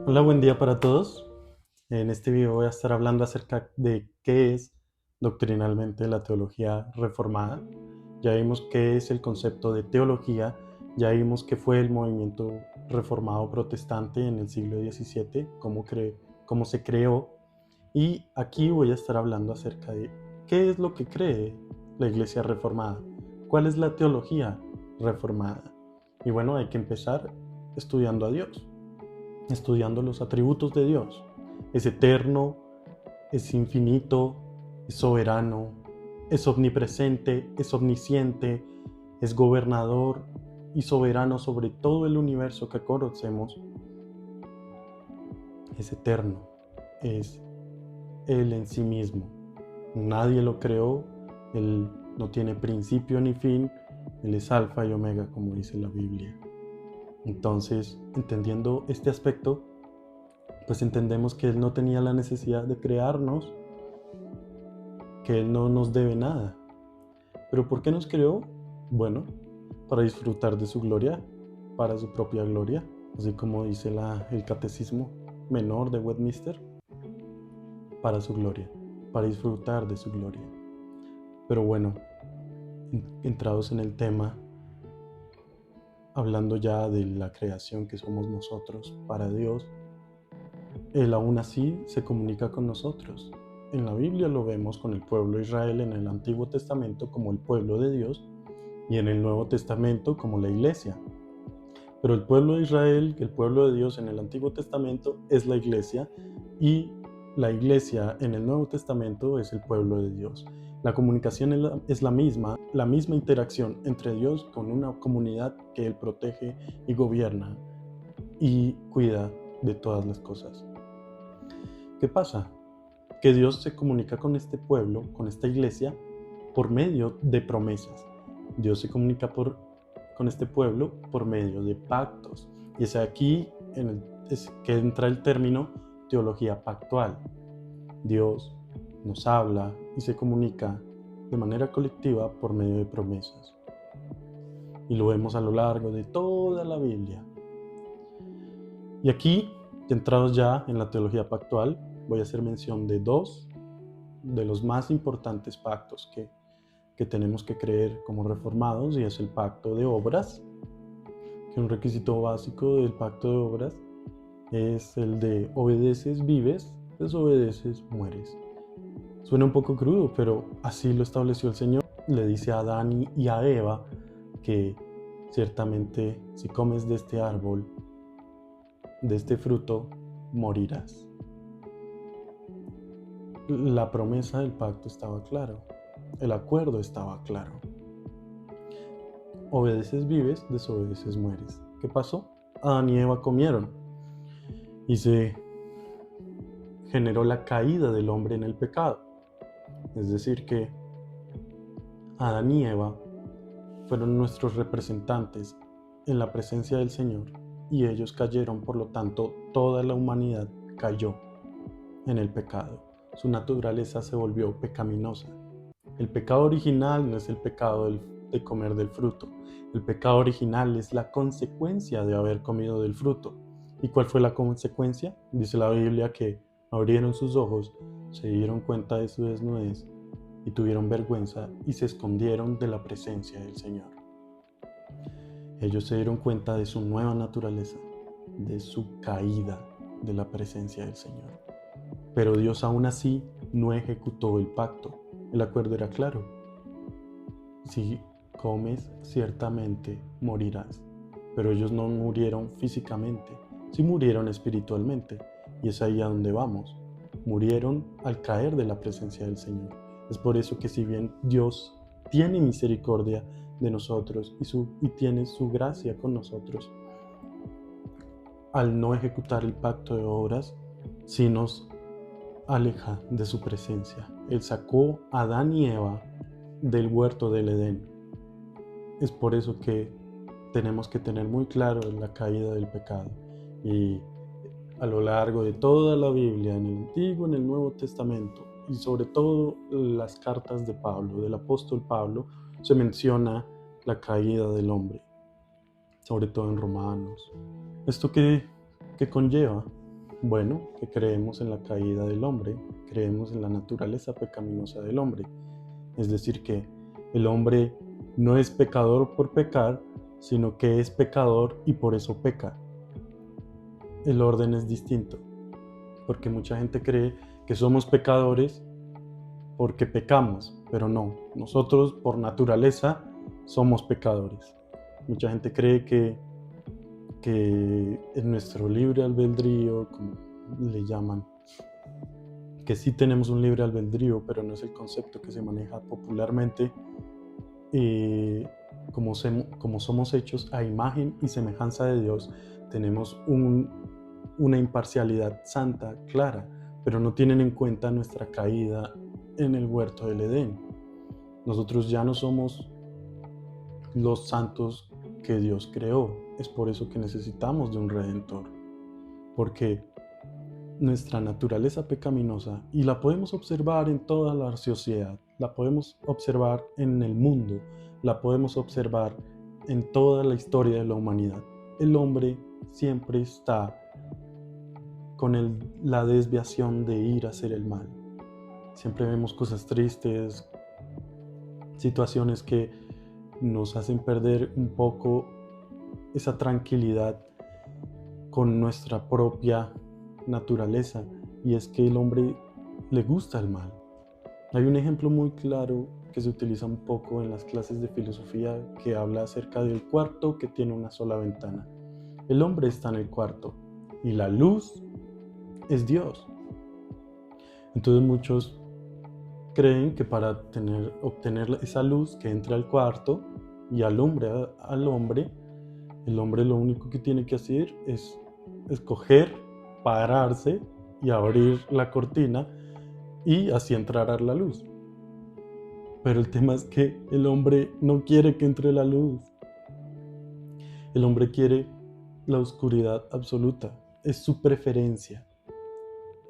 Hola, buen día para todos. En este video voy a estar hablando acerca de qué es doctrinalmente la teología reformada. Ya vimos qué es el concepto de teología, ya vimos qué fue el movimiento reformado protestante en el siglo XVII, cómo se creó, y aquí voy a estar hablando acerca de qué es lo que cree la Iglesia reformada, cuál es la teología reformada. Y bueno, hay que empezar estudiando a Dios, estudiando los atributos de Dios. Es eterno, es infinito, es soberano, es omnipresente, es omnisciente, es gobernador y soberano sobre todo el universo que conocemos. Es eterno, es Él en sí mismo. Nadie lo creó, Él no tiene principio ni fin, Él es alfa y omega, como dice la Biblia. Entonces, entendiendo este aspecto, pues entendemos que Él no tenía la necesidad de crearnos, que Él no nos debe nada. ¿Pero por qué nos creó? Bueno, para disfrutar de su gloria, para su propia gloria, así como dice el catecismo menor de Westminster, para su gloria, para disfrutar de su gloria. Pero bueno, entrados en el tema, hablando ya de la creación que somos nosotros para Dios, Él aún así se comunica con nosotros. En la Biblia lo vemos con el pueblo de Israel en el Antiguo Testamento como el pueblo de Dios y en el Nuevo Testamento como la Iglesia. Pero el pueblo de Israel, el pueblo de Dios en el Antiguo Testamento es la Iglesia, y la Iglesia en el Nuevo Testamento es el pueblo de Dios. La comunicación es la misma interacción entre Dios con una comunidad que Él protege y gobierna y cuida de todas las cosas. ¿Qué pasa? Que Dios se comunica con este pueblo, con esta iglesia, por medio de promesas. Dios se comunica con este pueblo por medio de pactos. Y es aquí que entra el término teología pactual. Dios nos habla y se comunica de manera colectiva por medio de promesas. Y lo vemos a lo largo de toda la Biblia. Y aquí, centrados ya en la teología pactual, voy a hacer mención de dos de los más importantes pactos que tenemos que creer como reformados, y es el pacto de obras, que un requisito básico del pacto de obras es el de obedeces, vives, desobedeces, mueres. Suena un poco crudo, pero así lo estableció el Señor. Le dice a Adán y a Eva que ciertamente si comes de este árbol, de este fruto, morirás. La promesa del pacto estaba claro, el acuerdo estaba claro. Obedeces vives, desobedeces mueres. ¿Qué pasó? Adán y Eva comieron y se generó la caída del hombre en el pecado. Es decir, que Adán y Eva fueron nuestros representantes en la presencia del Señor, y ellos cayeron, por lo tanto, toda la humanidad cayó en el pecado. Su naturaleza se volvió pecaminosa. El pecado original no es el pecado de comer del fruto. El pecado original es la consecuencia de haber comido del fruto. ¿Y cuál fue la consecuencia? Dice la Biblia que abrieron sus ojos, se dieron cuenta de su desnudez y tuvieron vergüenza y se escondieron de la presencia del Señor. Ellos se dieron cuenta de su nueva naturaleza, de su caída de la presencia del Señor. Pero Dios aún así no ejecutó el pacto. El acuerdo era claro: si comes, ciertamente morirás. Pero ellos no murieron físicamente, sí murieron espiritualmente. Y es ahí a donde vamos. Murieron al caer de la presencia del Señor. Es por eso que si bien Dios tiene misericordia de nosotros y tiene su gracia con nosotros, al no ejecutar el pacto de obras, sí nos aleja de su presencia. Él sacó a Adán y Eva del huerto del Edén. Es por eso que tenemos que tener muy claro la caída del pecado. Y a lo largo de toda la Biblia, en el Antiguo, en el Nuevo Testamento, y sobre todo las cartas de Pablo, del apóstol Pablo, se menciona la caída del hombre, sobre todo en Romanos. ¿Esto qué conlleva? Bueno, que creemos en la caída del hombre, creemos en la naturaleza pecaminosa del hombre. Es decir, que el hombre no es pecador por pecar, sino que es pecador y por eso peca. El orden es distinto, porque mucha gente cree que somos pecadores porque pecamos, pero no, nosotros por naturaleza somos pecadores. Mucha gente cree que en nuestro libre albedrío, como le llaman, que sí tenemos un libre albedrío, pero no es el concepto que se maneja popularmente, como somos hechos a imagen y semejanza de Dios, tenemos una imparcialidad santa, clara, pero no tienen en cuenta nuestra caída en el huerto del Edén. Nosotros ya no somos los santos que Dios creó. Es por eso que necesitamos de un redentor, porque nuestra naturaleza pecaminosa, y la podemos observar en toda la sociedad, la podemos observar en el mundo, la podemos observar en toda la historia de la humanidad. El hombre siempre está con la desviación de ir a hacer el mal. Siempre vemos cosas tristes, situaciones que nos hacen perder un poco esa tranquilidad con nuestra propia naturaleza, y es que el hombre le gusta el mal. Hay un ejemplo muy claro que se utiliza un poco en las clases de filosofía que habla acerca del cuarto que tiene una sola ventana. El hombre está en el cuarto y la luz es Dios. Entonces muchos creen que para obtener esa luz que entre al cuarto y alumbre al hombre, el hombre lo único que tiene que hacer es escoger, pararse y abrir la cortina y así entrará la luz. Pero el tema es que el hombre no quiere que entre la luz. El hombre quiere la oscuridad absoluta. Es su preferencia.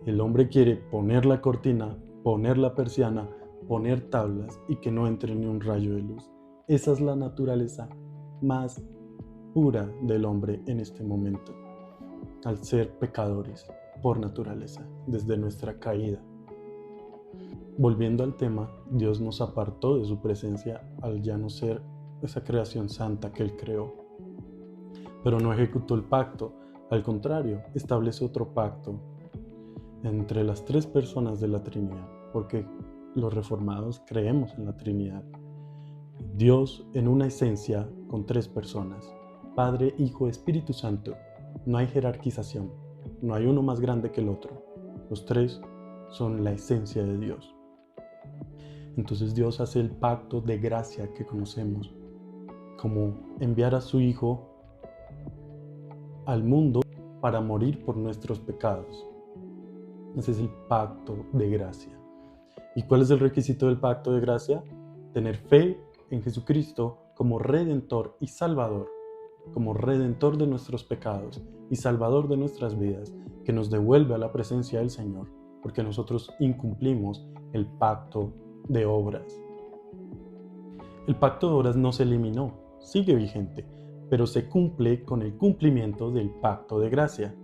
El hombre quiere poner la cortina, poner la persiana, poner tablas y que no entre ni un rayo de luz. Esa es la naturaleza más pura del hombre en este momento, al ser pecadores por naturaleza, desde nuestra caída. Volviendo al tema, Dios nos apartó de su presencia al ya no ser esa creación santa que Él creó. Pero no ejecutó el pacto, al contrario, establece otro pacto entre las tres personas de la Trinidad, porque los reformados creemos en la Trinidad. Dios en una esencia con tres personas, Padre, Hijo, Espíritu Santo. No hay jerarquización, no hay uno más grande que el otro. Los tres son la esencia de Dios. Entonces Dios hace el pacto de gracia que conocemos, como enviar a su Hijo al mundo para morir por nuestros pecados. Ese es el pacto de gracia. ¿Y cuál es el requisito del pacto de gracia? Tener fe en Jesucristo como Redentor y Salvador, como Redentor de nuestros pecados y Salvador de nuestras vidas, que nos devuelve a la presencia del Señor, porque nosotros incumplimos el pacto de obras. El pacto de obras no se eliminó, sigue vigente, pero se cumple con el cumplimiento del pacto de gracia.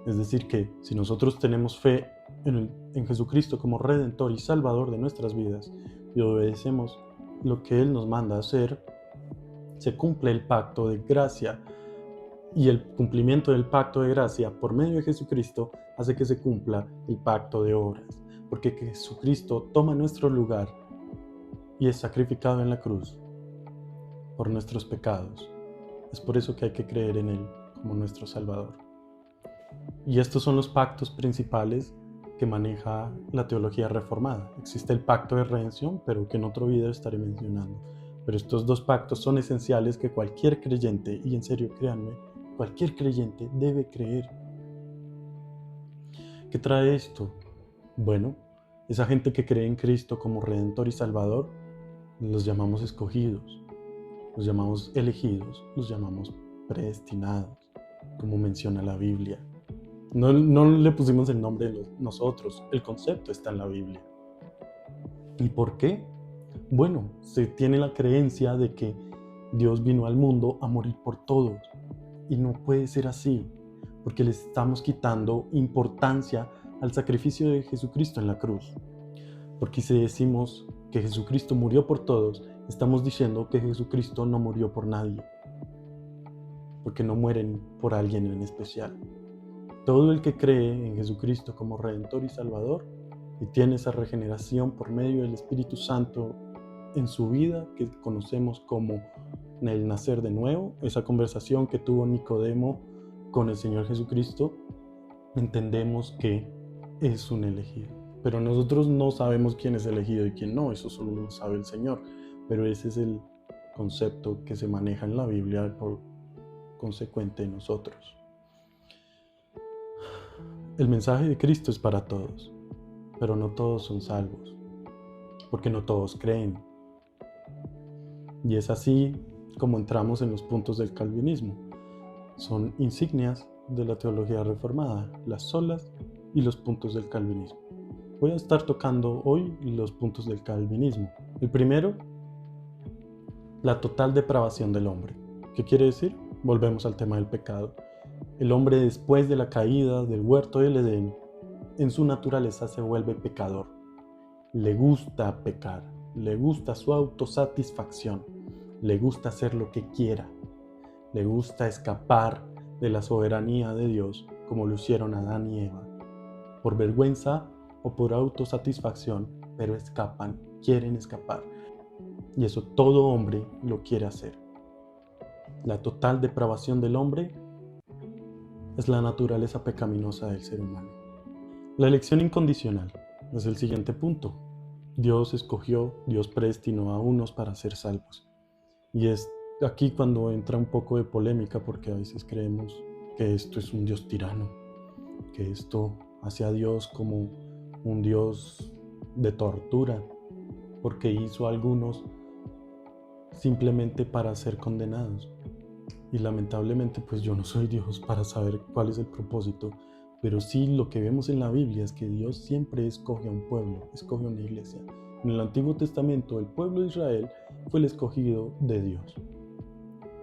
Es decir que si nosotros tenemos fe en Jesucristo como Redentor y Salvador de nuestras vidas y obedecemos lo que Él nos manda a hacer, se cumple el pacto de gracia, y el cumplimiento del pacto de gracia por medio de Jesucristo hace que se cumpla el pacto de obras, porque Jesucristo toma nuestro lugar y es sacrificado en la cruz por nuestros pecados. Es por eso que hay que creer en Él como nuestro Salvador. Y estos son los pactos principales que maneja la teología reformada. Existe el pacto de redención, pero que en otro video estaré mencionando. Pero estos dos pactos son esenciales que cualquier creyente, y en serio créanme, cualquier creyente debe creer. ¿Qué trae esto? Bueno, esa gente que cree en Cristo como Redentor y Salvador, los llamamos escogidos, los llamamos elegidos, los llamamos predestinados, como menciona la Biblia. No le pusimos el nombre de nosotros, el concepto está en la Biblia. ¿Y por qué? Bueno, se tiene la creencia de que Dios vino al mundo a morir por todos. Y no puede ser así, porque le estamos quitando importancia al sacrificio de Jesucristo en la cruz. Porque si decimos que Jesucristo murió por todos, estamos diciendo que Jesucristo no murió por nadie, porque no mueren por alguien en especial. Todo el que cree en Jesucristo como Redentor y Salvador y tiene esa regeneración por medio del Espíritu Santo en su vida, que conocemos como el nacer de nuevo, esa conversación que tuvo Nicodemo con el Señor Jesucristo, entendemos que es un elegido. Pero nosotros no sabemos quién es elegido y quién no, eso solo lo sabe el Señor. Pero ese es el concepto que se maneja en la Biblia por consecuente de nosotros. El mensaje de Cristo es para todos, pero no todos son salvos, porque no todos creen. Y es así como entramos en los puntos del calvinismo. Son insignias de la teología reformada, las solas y los puntos del calvinismo. Voy a estar tocando hoy los puntos del calvinismo. El primero, la total depravación del hombre. ¿Qué quiere decir? Volvemos al tema del pecado. El hombre, después de la caída del huerto del Edén, en su naturaleza se vuelve pecador. Le gusta pecar, le gusta su autosatisfacción, le gusta hacer lo que quiera, le gusta escapar de la soberanía de Dios, como lo hicieron Adán y Eva, por vergüenza o por autosatisfacción, pero escapan, quieren escapar. Y eso todo hombre lo quiere hacer. La total depravación del hombre es la naturaleza pecaminosa del ser humano. La elección incondicional es el siguiente punto. Dios escogió, Dios predestinó a unos para ser salvos. Y es aquí cuando entra un poco de polémica, porque a veces creemos que esto es un Dios tirano, que esto hace a Dios como un Dios de tortura, porque hizo a algunos simplemente para ser condenados. Y lamentablemente pues yo no soy Dios para saber cuál es el propósito, pero sí lo que vemos en la Biblia es que Dios siempre escoge a un pueblo, escoge a una iglesia. En el Antiguo Testamento el pueblo de Israel fue el escogido de Dios.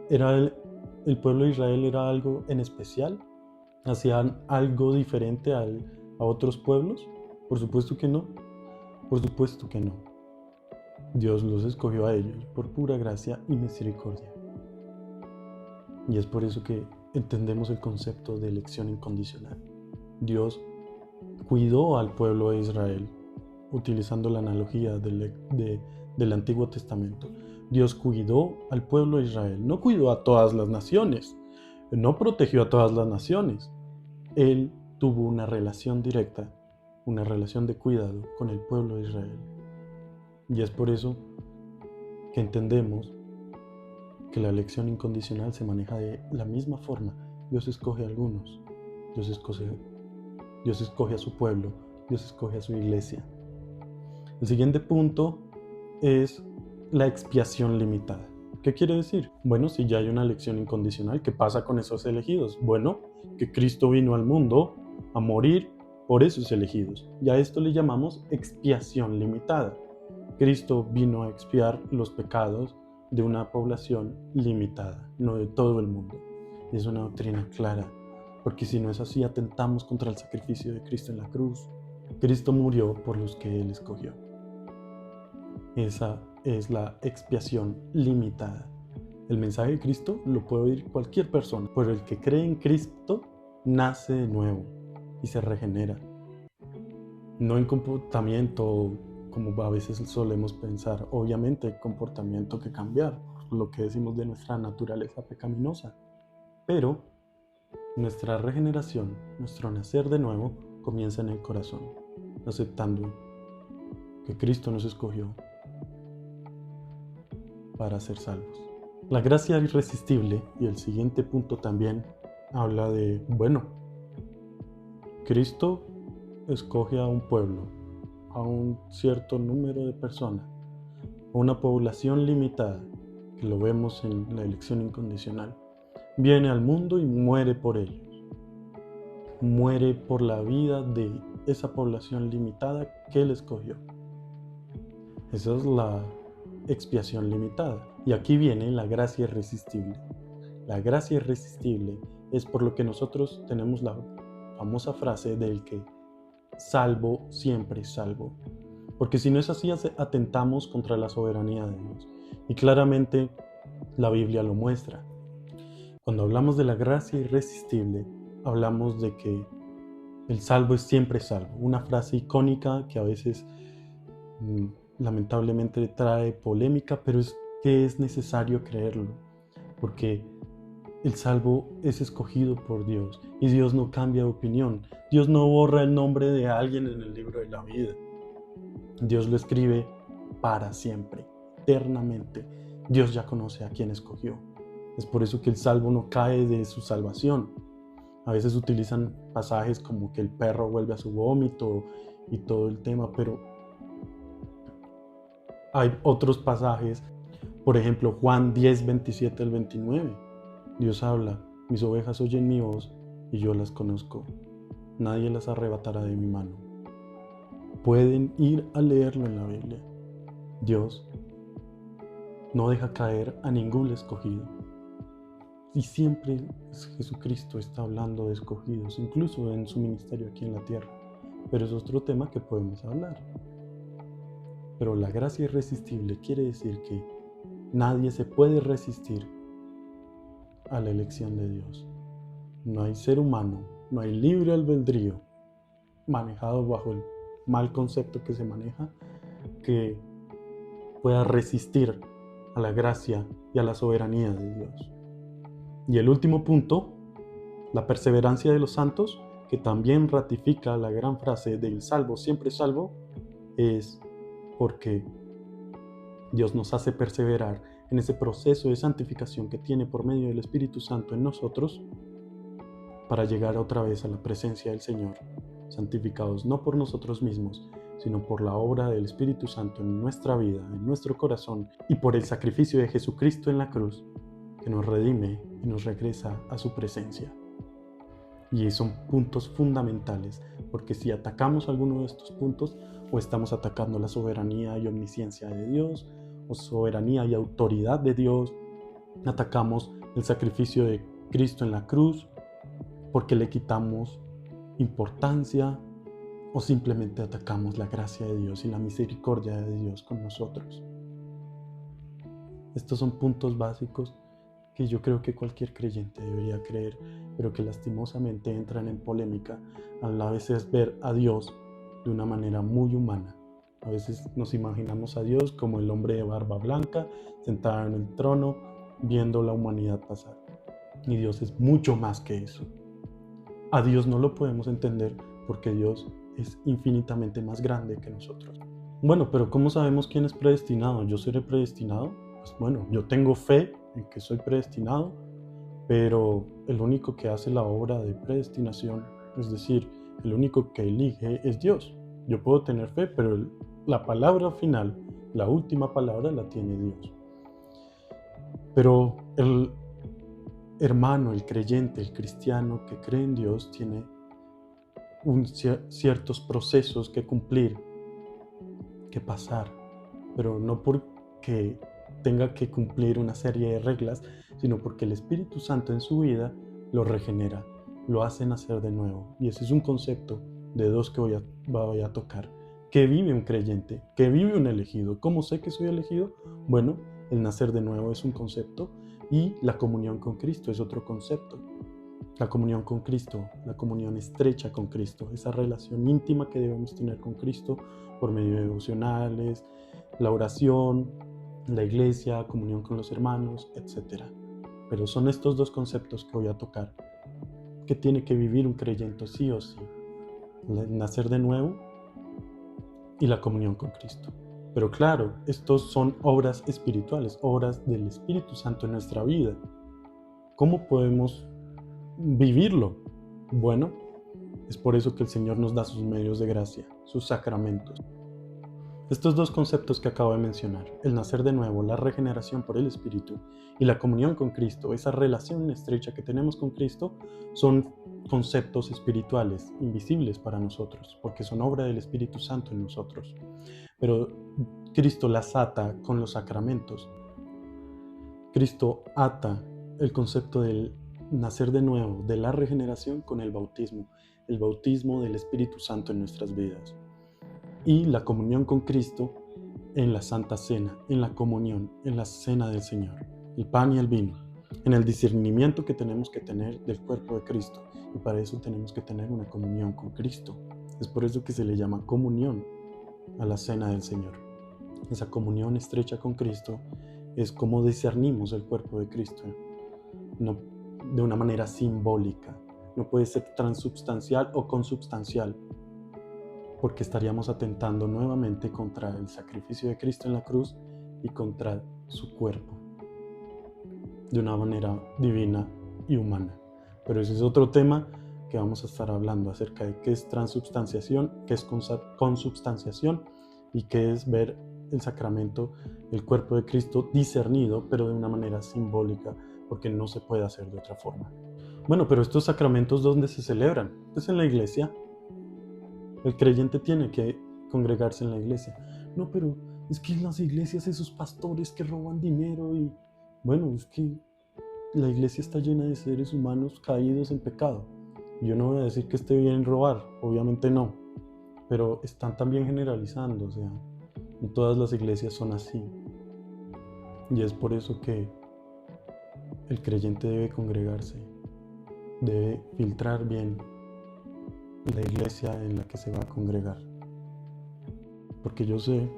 ¿El pueblo de Israel era algo en especial? ¿Hacían algo diferente a otros pueblos? Por supuesto que no, por supuesto que no. Dios los escogió a ellos por pura gracia y misericordia. Y es por eso que entendemos el concepto de elección incondicional. Dios cuidó al pueblo de Israel, utilizando la analogía del Antiguo Testamento. Dios cuidó al pueblo de Israel, no cuidó a todas las naciones, no protegió a todas las naciones. Él tuvo una relación directa, una relación de cuidado con el pueblo de Israel. Y es por eso que entendemos que la elección incondicional se maneja de la misma forma. Dios escoge a algunos, Dios escoge a su pueblo, Dios escoge a su iglesia. El siguiente punto es la expiación limitada. ¿Qué quiere decir? Bueno, si ya hay una elección incondicional, ¿qué pasa con esos elegidos? Bueno, que Cristo vino al mundo a morir por esos elegidos. Y a esto le llamamos expiación limitada. Cristo vino a expiar los pecados de una población limitada, no de todo el mundo. Y es una doctrina clara, porque si no es así, atentamos contra el sacrificio de Cristo en la cruz. Cristo murió por los que Él escogió. Esa es la expiación limitada. El mensaje de Cristo lo puede oír cualquier persona, pero el que cree en Cristo nace de nuevo y se regenera. No en comportamiento como a veces solemos pensar. Obviamente hay comportamiento que cambiar, por lo que decimos de nuestra naturaleza pecaminosa. Pero nuestra regeneración, nuestro nacer de nuevo, comienza en el corazón, aceptando que Cristo nos escogió para ser salvos. La gracia irresistible, y el siguiente punto también habla de, bueno, Cristo escoge a un pueblo, a un cierto número de personas, a una población limitada, que lo vemos en la elección incondicional. Viene al mundo y muere por ellos. muere por la vida de esa población limitada que Él escogió. Esa es la expiación limitada. Y aquí viene la gracia irresistible. La gracia irresistible es por lo que nosotros tenemos la famosa frase del que salvo, siempre salvo. Porque si no es así, atentamos contra la soberanía de Dios. Y claramente la Biblia lo muestra. Cuando hablamos de la gracia irresistible, hablamos de que el salvo es siempre salvo. Una frase icónica que a veces lamentablemente trae polémica, pero es que es necesario creerlo. Porque el salvo es escogido por Dios y Dios no cambia de opinión. Dios no borra el nombre de alguien en el libro de la vida. Dios lo escribe para siempre, eternamente. Dios ya conoce a quien escogió. Es por eso que el salvo no cae de su salvación. A veces utilizan pasajes como que el perro vuelve a su vómito y todo el tema, pero hay otros pasajes, por ejemplo Juan 10, 27 al 29. Dios habla: mis ovejas oyen mi voz y yo las conozco. Nadie las arrebatará de mi mano. Pueden ir a leerlo en la Biblia. Dios no deja caer a ningún escogido. Y siempre Jesucristo está hablando de escogidos, incluso en su ministerio aquí en la tierra. Pero es otro tema que podemos hablar. Pero la gracia irresistible quiere decir que nadie se puede resistir a la elección de Dios. No hay ser humano, no hay libre albedrío manejado bajo el mal concepto que se maneja que pueda resistir a la gracia y a la soberanía de Dios. Y el último punto, la perseverancia de los santos, que también ratifica la gran frase del salvo siempre salvo, es porque Dios nos hace perseverar en ese proceso de santificación que tiene por medio del Espíritu Santo en nosotros para llegar otra vez a la presencia del Señor, santificados no por nosotros mismos, sino por la obra del Espíritu Santo en nuestra vida, en nuestro corazón, y por el sacrificio de Jesucristo en la cruz, que nos redime y nos regresa a su presencia. Y son puntos fundamentales, porque si atacamos alguno de estos puntos, o estamos atacando la soberanía y omnisciencia de Dios, o soberanía y autoridad de Dios, atacamos el sacrificio de Cristo en la cruz, porque le quitamos importancia, o simplemente atacamos la gracia de Dios y la misericordia de Dios con nosotros. Estos son puntos básicos que yo creo que cualquier creyente debería creer, pero que lastimosamente entran en polémica al a veces ver a Dios de una manera muy humana. A veces nos imaginamos a Dios como el hombre de barba blanca, sentado en el trono, viendo la humanidad pasar. Y Dios es mucho más que eso. A Dios no lo podemos entender porque Dios es infinitamente más grande que nosotros. Bueno, pero ¿cómo sabemos quién es predestinado? ¿Yo seré predestinado? Pues bueno, yo tengo fe en que soy predestinado, pero el único que hace la obra de predestinación, es decir, el único que elige es Dios. Yo puedo tener fe, pero la palabra final, la última palabra la tiene Dios. Pero el hermano, el creyente, el cristiano que cree en Dios tiene ciertos procesos que cumplir, que pasar, pero no porque tenga que cumplir una serie de reglas, sino porque el Espíritu Santo en su vida lo regenera, lo hace nacer de nuevo. Y ese es un concepto de dos que voy a tocar. ¿Qué vive un creyente? ¿Qué vive un elegido? ¿Cómo sé que soy elegido? Bueno, el nacer de nuevo es un concepto y la comunión con Cristo es otro concepto. La comunión con Cristo, la comunión estrecha con Cristo, esa relación íntima que debemos tener con Cristo por medio de devocionales, la oración, la iglesia, comunión con los hermanos, etc. Pero son estos dos conceptos que voy a tocar, que tiene que vivir un creyente sí o sí: el nacer de nuevo y la comunión con Cristo. Pero claro, estos son obras espirituales, obras del Espíritu Santo en nuestra vida. ¿Cómo podemos vivirlo? Bueno, es por eso que el Señor nos da sus medios de gracia, sus sacramentos. Estos dos conceptos que acabo de mencionar, el nacer de nuevo, la regeneración por el Espíritu y la comunión con Cristo, esa relación estrecha que tenemos con Cristo, son conceptos espirituales, invisibles para nosotros, porque son obra del Espíritu Santo en nosotros. Pero Cristo las ata con los sacramentos. Cristo ata el concepto del nacer de nuevo, de la regeneración con el bautismo del Espíritu Santo en nuestras vidas. Y la comunión con Cristo en la Santa Cena, en la comunión, en la cena del Señor, el pan y el vino, en el discernimiento que tenemos que tener del cuerpo de Cristo. Y para eso tenemos que tener una comunión con Cristo. Es por eso que se le llama comunión a la cena del Señor. Esa comunión estrecha con Cristo es como discernimos el cuerpo de Cristo, no de una manera simbólica. No puede ser transubstancial o consubstancial, porque estaríamos atentando nuevamente contra el sacrificio de Cristo en la cruz y contra su cuerpo, de una manera divina y humana. Pero ese es otro tema que vamos a estar hablando acerca de qué es transubstanciación, qué es consubstanciación y qué es ver el sacramento, el cuerpo de Cristo discernido, pero de una manera simbólica, porque no se puede hacer de otra forma. Bueno, pero estos sacramentos, ¿dónde se celebran? Pues en la iglesia. El creyente tiene que congregarse en la iglesia. No, pero es que en las iglesias esos pastores que roban dinero y... Bueno, es que la iglesia está llena de seres humanos caídos en pecado. Yo no voy a decir que esté bien robar, obviamente no, pero están también generalizando, o sea, no todas las iglesias son así. Y es por eso que el creyente debe congregarse, debe filtrar bien la iglesia en la que se va a congregar. Porque yo soy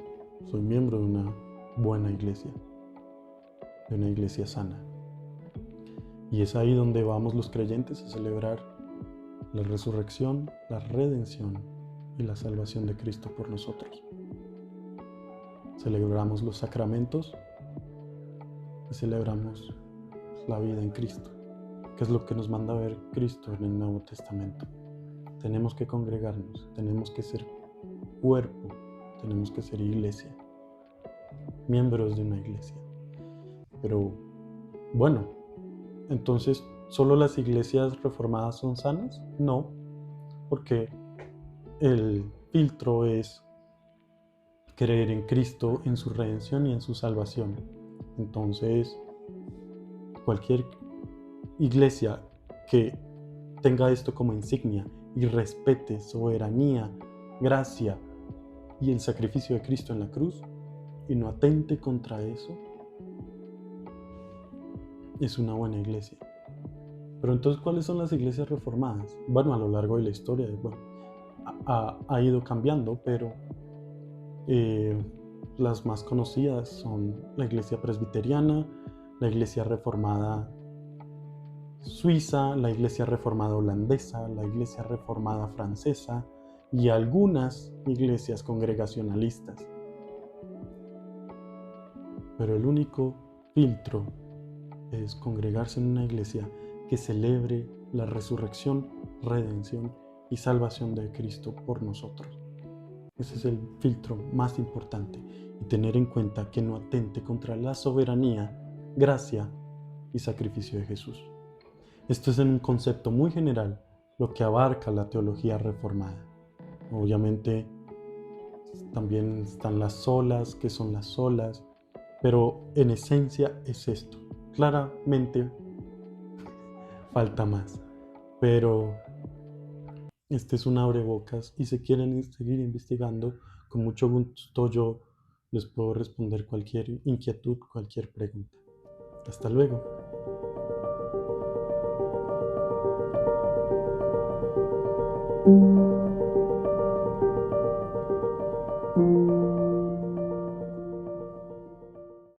miembro de una buena iglesia, de una iglesia sana. Y es ahí donde vamos los creyentes a celebrar la resurrección, la redención y la salvación de Cristo por nosotros. Celebramos los sacramentos y celebramos la vida en Cristo, que es lo que nos manda a ver Cristo en el Nuevo Testamento. Tenemos que congregarnos, tenemos que ser cuerpo, tenemos que ser iglesia, miembros de una iglesia. Pero bueno, entonces, ¿solo las iglesias reformadas son sanas? No, porque el filtro es creer en Cristo, en su redención y en su salvación. Entonces, cualquier iglesia que tenga esto como insignia y respete soberanía, gracia y el sacrificio de Cristo en la cruz y no atente contra eso, es una buena iglesia. Pero entonces, ¿cuáles son las iglesias reformadas? Bueno, a lo largo de la historia, bueno, ha ido cambiando, pero las más conocidas son la iglesia presbiteriana, la iglesia reformada suiza, la iglesia reformada holandesa, la iglesia reformada francesa y algunas iglesias congregacionalistas. Pero el único filtro es congregarse en una iglesia que celebre la resurrección, redención y salvación de Cristo por nosotros. Ese es el filtro más importante, y tener en cuenta que no atente contra la soberanía, gracia y sacrificio de Jesús. Esto es en un concepto muy general lo que abarca la teología reformada. Obviamente también están las solas, que son las solas, pero en esencia es esto. Claramente falta más, pero este es un abrebocas y si quieren seguir investigando, con mucho gusto yo les puedo responder cualquier inquietud, cualquier pregunta. Hasta luego.